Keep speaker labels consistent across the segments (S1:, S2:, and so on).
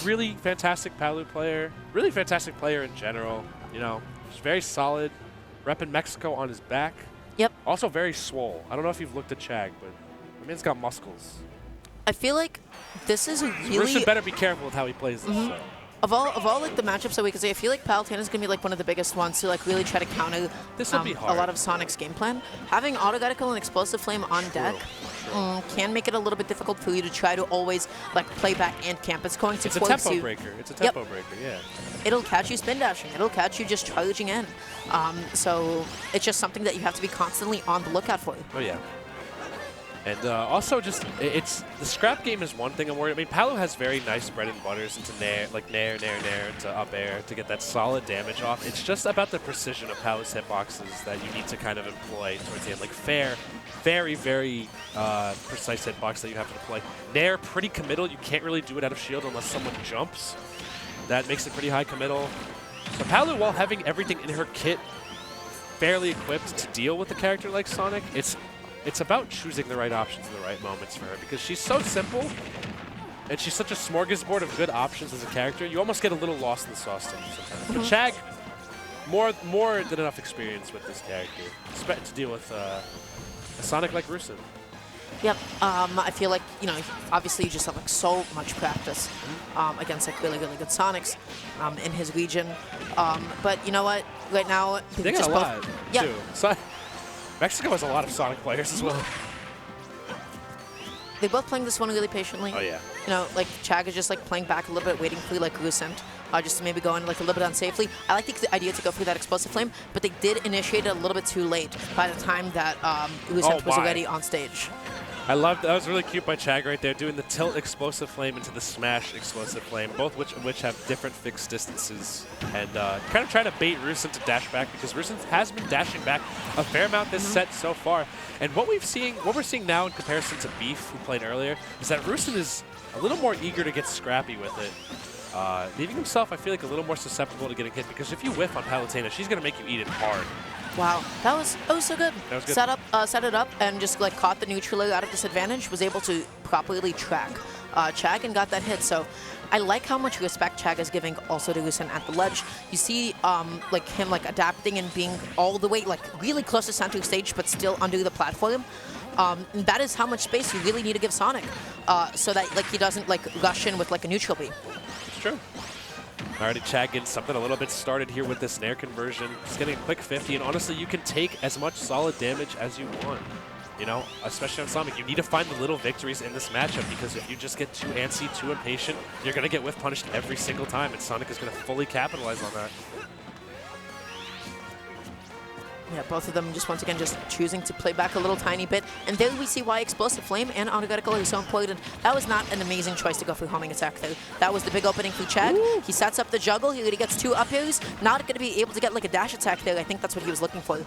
S1: really fantastic Palu player, really fantastic player in general. You know, he's very solid, repping Mexico on his back.
S2: Yep.
S1: Also very swole. I don't know if you've looked at Chag, but the man's got muscles.
S2: I feel like this is a really...
S1: Rucent better be careful with how he plays this. So.
S2: Of all like the matchups that we could say, I feel like Palutena is gonna be like one of the biggest ones to like really try to counter a lot of Sonic's game plan. Having Autogatical and Explosive Flame on deck can make it a little bit difficult for you to try to always like play back and camp. It's going to
S1: force you. It's a tempo breaker. It's a tempo breaker. Yeah.
S2: It'll catch you spin dashing. It'll catch you just charging in. So it's just something that you have to be constantly on the lookout for.
S1: Oh yeah. And also, just it's the scrap game is one thing I'm worried. I mean, Palu has very nice bread and butters into nair, nair, to up air to get that solid damage off. It's just about the precision of Palu's hitboxes that you need to kind of employ towards the end. Like very, very precise hitbox that you have to deploy. Nair, pretty committal. You can't really do it out of shield unless someone jumps. That makes it pretty high committal. So Palu, while having everything in her kit fairly equipped to deal with a character like Sonic, it's about choosing the right options in the right moments for her because she's so simple and she's such a smorgasbord of good options as a character. You almost get a little lost in the sauce sometimes. But Chag, more than enough experience with this character to deal with a Sonic like Rucent.
S2: Yep. I feel like, you know, obviously you just have like so much practice against like really, really good Sonics in his region. But you know what? Right now,
S1: they got a lot too. So Mexico has a lot of Sonic players as well.
S2: They're both playing this one really patiently.
S1: Oh, yeah.
S2: You know, like, Chag is just, like, playing back a little bit, waiting for, like, Rucent, just to maybe go in, like, a little bit unsafely. I like the idea to go through that Explosive Flame, but they did initiate it a little bit too late by the time that Rucent was already on stage.
S1: I love that. Was really cute by Chag right there, doing the tilt Explosive Flame into the smash Explosive Flame, both which have different fixed distances, and kind of trying to bait Rucent to dash back because Rucent has been dashing back a fair amount this set so far. And what we're seeing now in comparison to Beef, who played earlier, is that Rucent is a little more eager to get scrappy with it, leaving himself, I feel like, a little more susceptible to getting hit because if you whiff on Palutena, she's going to make you eat it hard.
S2: Wow, that was so good.
S1: That was good.
S2: Set it up and just like caught the neutraler out of disadvantage, was able to properly track Chag and got that hit. So I like how much respect Chag is giving also to Rucent at the ledge. You see like him like adapting and being all the way like really close to center stage but still under the platform. That is how much space you really need to give Sonic so that like he doesn't like rush in with like a neutral B.
S1: It's true. Alrighty, Chag getting something a little bit started here with this Nair conversion. Just getting a quick 50, and honestly, you can take as much solid damage as you want. You know, especially on Sonic, you need to find the little victories in this matchup because if you just get too antsy, too impatient, you're going to get whiff punished every single time, and Sonic is going to fully capitalize on that.
S2: Yeah, both of them just once again just choosing to play back a little tiny bit. And there we see why Explosive Flame and Autogatical are so important. That was not an amazing choice to go for homing attack though. That was the big opening for Chag. Ooh. He sets up the juggle, he already gets 2 up airs. Not going to be able to get like a dash attack there. I think that's what he was looking for.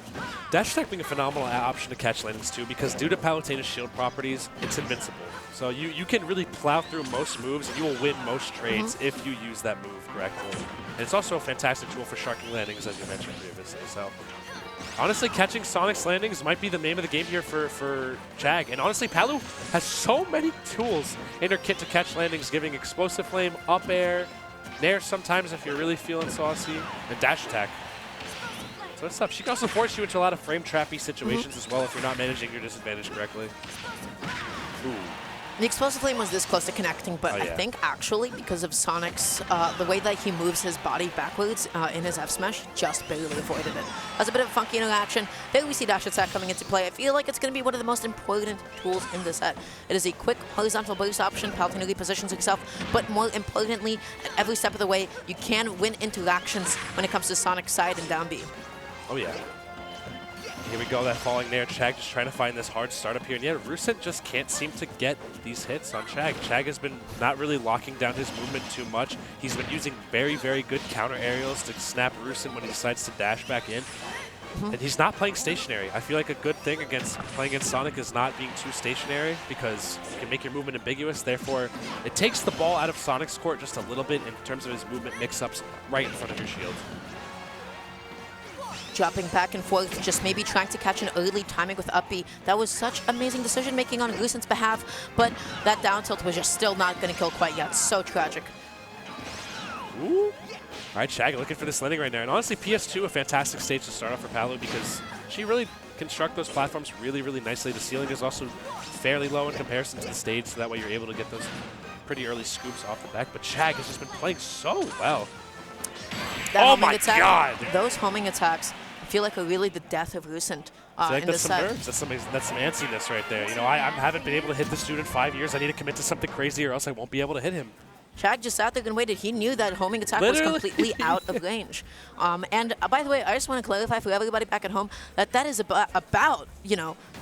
S1: Dash attack being a phenomenal option to catch landings too because due to Palutena's shield properties, it's invincible. So you can really plow through most moves and you will win most trades if you use that move correctly. And it's also a fantastic tool for sharking landings as you mentioned previously. So honestly, catching Sonic's landings might be the name of the game here for Chag. And honestly, Palu has so many tools in her kit to catch landings, giving Explosive Flame, up air, Nair sometimes if you're really feeling saucy, and dash attack. So that's tough. She can also force you into a lot of frame trappy situations as well if you're not managing your disadvantage correctly. Ooh.
S2: The Explosive Flame was this close to connecting, but I think actually because of Sonic's, the way that he moves his body backwards in his F smash, he just barely avoided it. That's a bit of a funky interaction. There we see dash attack coming into play. I feel like it's going to be one of the most important tools in this set. It is a quick horizontal burst option. Palutena repositions himself, but more importantly, at every step of the way, you can win interactions when it comes to Sonic's side and down B.
S1: Oh yeah. Here we go, that falling Nair. Chag just trying to find this hard startup here. And yeah, Rucent just can't seem to get these hits on Chag. Chag has been not really locking down his movement too much. He's been using very, very good counter aerials to snap Rucent when he decides to dash back in. And he's not playing stationary. I feel like a good thing against playing against Sonic is not being too stationary because you can make your movement ambiguous. Therefore, it takes the ball out of Sonic's court just a little bit in terms of his movement mix-ups right in front of your shield.
S2: Dropping back and forth, just maybe trying to catch an early timing with up B. That was such amazing decision-making on Rucent's behalf, but that down tilt was just still not going to kill quite yet. So tragic.
S1: Ooh. All right, Chag looking for this landing right now. And honestly, PS2, a fantastic stage to start off for Palu because she really construct those platforms really, really nicely. The ceiling is also fairly low in comparison to the stage, so that way you're able to get those pretty early scoops off the back. But Chag has just been playing so well. Oh my God!
S2: Those homing attacks, I feel like, are really the death of Rucent.
S1: Like that's some nerves. That's some antsiness right there. You know, I haven't been able to hit this dude in 5 years. I need to commit to something crazy, or else I won't be able to hit him.
S2: Chag just sat there and waited. He knew that homing attack was completely out of range. And by the way, I just want to clarify for everybody back at home that is about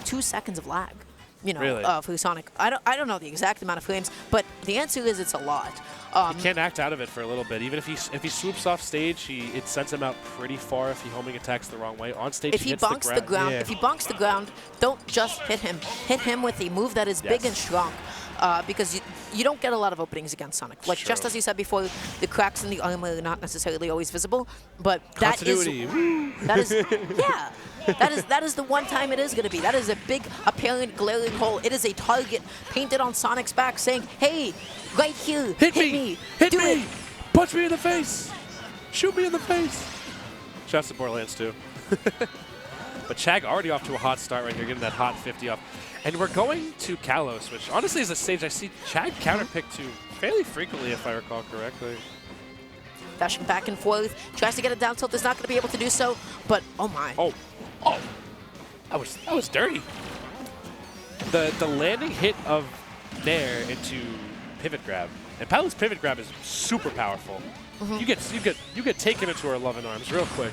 S2: 2 seconds of lag.
S1: Really?
S2: For Sonic. I don't know the exact amount of frames, but the answer is it's a lot.
S1: He can't act out of it for a little bit. Even if he swoops off stage, it sends him out pretty far if he homing attacks the wrong way. On stage,
S2: if he bonks the ground, if he bonks the ground, don't just hit him. Hit him with a move that is big and strong. Because you don't get a lot of openings against Sonic. Like, just as you said before, the cracks in the armor are not necessarily always visible, but that is the one time it is going to be. That is a big, apparent, glaring hole. It is a target painted on Sonic's back saying, hey, right here, hit me,
S1: hit me, punch me in the face, shoot me in the face. Shouts to Borderlands too. But Chag already off to a hot start right here, getting that hot 50 off. And we're going to Kalos, which honestly is a stage I see Chag counterpick to fairly frequently, if I recall correctly.
S2: Dashing back and forth, tries to get a down tilt, is not going to be able to do so, but oh my.
S1: Oh, that was dirty. The landing hit of Nair into pivot grab, and Palu's pivot grab is super powerful. You get taken into her loving arms real quick.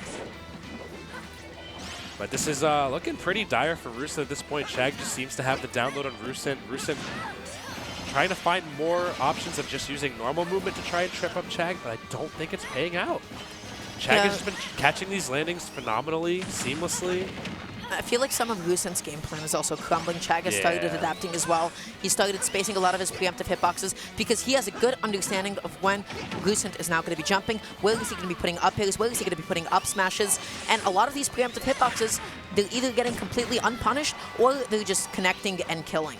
S1: But this is looking pretty dire for Rucent at this point. Chag just seems to have the download on Rucent. Rucent trying to find more options of just using normal movement to try and trip up Chag, but I don't think it's paying out. Chag has just been catching these landings phenomenally, seamlessly.
S2: I feel like some of Rucent's game plan is also crumbling. Chag has started adapting as well. He started spacing a lot of his preemptive hitboxes because he has a good understanding of when Rucent is now going to be jumping, where is he going to be putting up airs, where is he going to be putting up smashes, and a lot of these preemptive hitboxes, they're either getting completely unpunished or they're just connecting and killing.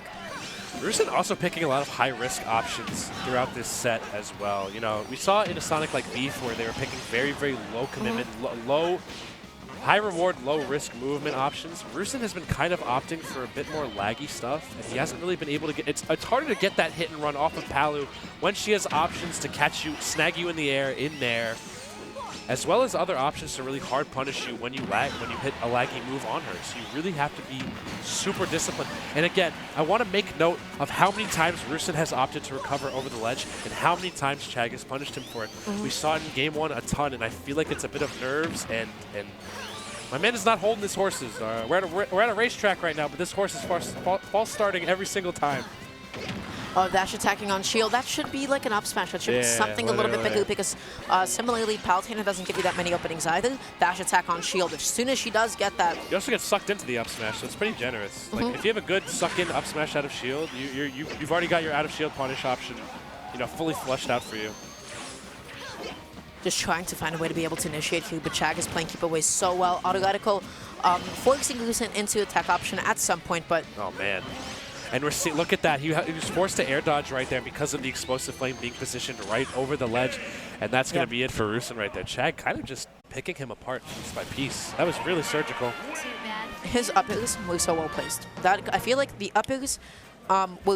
S1: Rucent also picking a lot of high-risk options throughout this set as well. You know, we saw in a Sonic like Beef where they were picking very, very low commitment, high reward, low risk movement options. Rucent has been kind of opting for a bit more laggy stuff, and he hasn't really been able to get. It's harder to get that hit and run off of Palu when she has options to catch you, snag you in the air, in there, as well as other options to really hard punish you when you hit a laggy move on her. So you really have to be super disciplined. And again, I want to make note of how many times Rucent has opted to recover over the ledge and how many times Chag has punished him for it. We saw it in game 1 a ton, and I feel like it's a bit of nerves and my man is not holding his horses. We're at a racetrack right now, but this horse is false starting every single time.
S2: Oh, dash attacking on shield. That should be like an up smash. That should be something a little bit bigger because similarly, Palutena doesn't give you that many openings either. Dash attack on shield. As soon as she does get that.
S1: You also get sucked into the up smash, so it's pretty generous. Like if you have a good suck in up smash out of shield, you've already got your out of shield punish option, fully flushed out for you.
S2: Just trying to find a way to be able to initiate here, but Chag is playing keep away so well. Auto-radical forcing Rucent into attack option at some point, but...
S1: Oh, man. And we're seeing, look at that. He was forced to air dodge right there because of the explosive flame being positioned right over the ledge. And that's going to be it for Rucent right there. Chag kind of just picking him apart piece by piece. That was really surgical.
S2: His up airs were so well placed. I feel like the up airs were